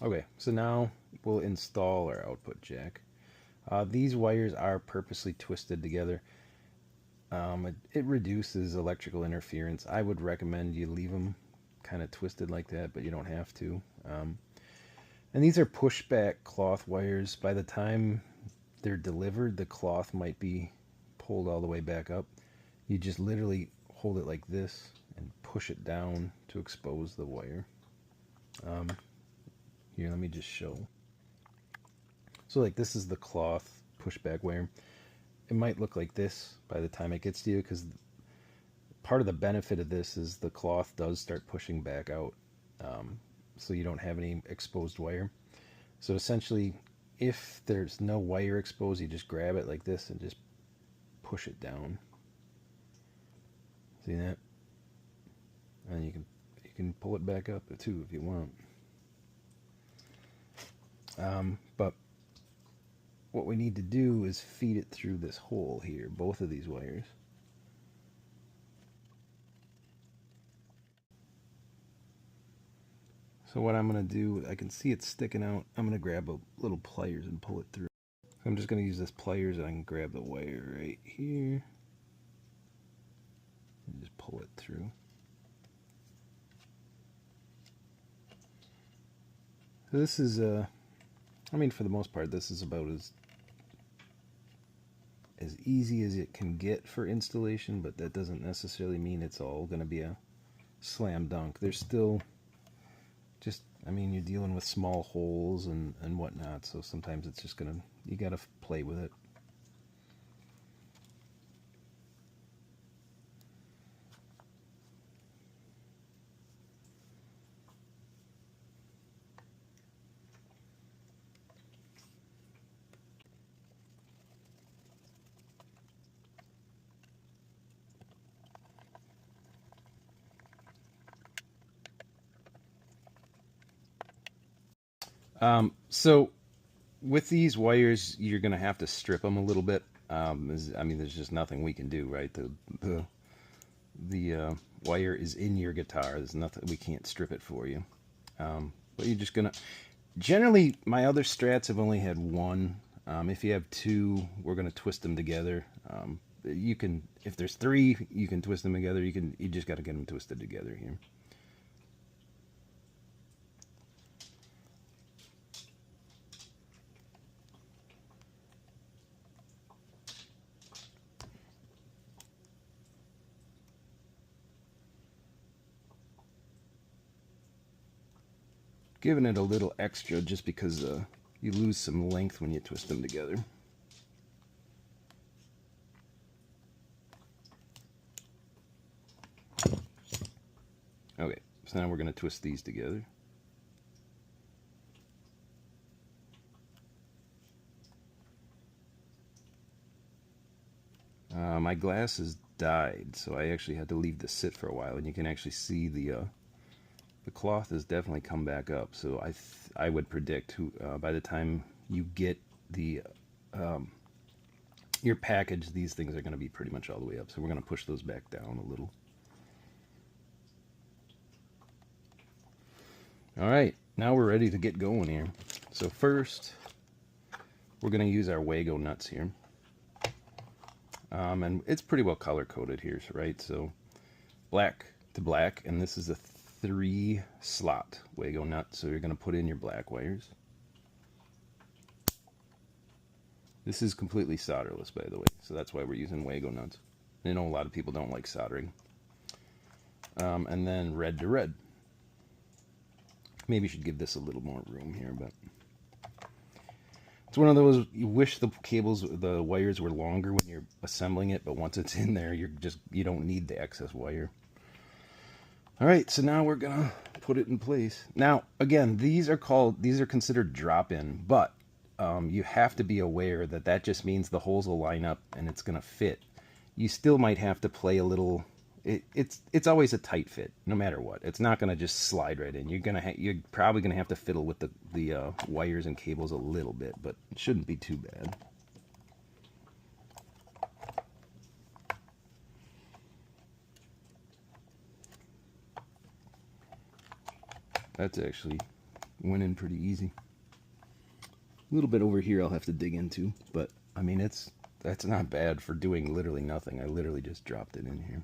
Okay, so now we'll install our output jack. These wires are purposely twisted together. It reduces electrical interference. I would recommend you leave them kind of twisted like that, but you don't have to. And these are pushback cloth wires. By the time they're delivered, the cloth might be pulled all the way back up. You just literally hold it like this and push it down to expose the wire. Here, let me just show. So like this is the cloth pushback wire. It might look like this by the time it gets to you, because part of the benefit of this is the cloth does start pushing back out, so you don't have any exposed wire. So essentially, if there's no wire exposed, you just grab it like this and just push it down. See that? And you can pull it back up too if you want. But what we need to do is feed it through this hole here, both of these wires. So what I'm going to do, I can see it sticking out. I'm going to grab a little pliers and pull it through. I'm just going to use this pliers and I can grab the wire right here and just pull it through. So this is, I mean, for the most part, this is about as easy as it can get for installation, but that doesn't necessarily mean it's all going to be a slam dunk. There's still just, I mean, you're dealing with small holes and whatnot, so sometimes it's just gonna, you gotta play with it. So with these wires, you're gonna have to strip them a little bit. I mean, there's just nothing we can do, right? The wire is in your guitar. There's nothing, we can't strip it for you. But you're just gonna. Generally, my other strats have only had one. If you have two, we're gonna twist them together. You can, if there's three, you can twist them together. You just got to get them twisted together here. Giving it a little extra just because you lose some length when you twist them together. Okay, so now we're going to twist these together. My glass is dyed, so I actually had to leave this sit for a while, and you can actually see the cloth has definitely come back up. So I would predict by the time you get the your package, these things are going to be pretty much all the way up. So we're going to push those back down a little. All right, now we're ready to get going here. So first, we're going to use our Wago nuts here. And it's pretty well color coded here, right? So black to black, and this is a 3 slot Wago nut. So you're going to put in your black wires. This is completely solderless, by the way, so that's why we're using Wago nuts. I know a lot of people don't like soldering. And then red to red. Maybe you should give this a little more room here, but it's one of those, you wish the cables, the wires were longer when you're assembling it, but once it's in there, you don't need the excess wire. All right, so now we're gonna put it in place. Now, again, these are considered drop-in, but you have to be aware that that just means the holes will line up and it's gonna fit. You still might have to play a little. It's always a tight fit, no matter what. It's not gonna just slide right in. You're probably gonna have to fiddle with the wires and cables a little bit, but it shouldn't be too bad. That's actually went in pretty easy. A little bit over here I'll have to dig into, but I mean that's not bad for doing literally nothing. I literally just dropped it in here.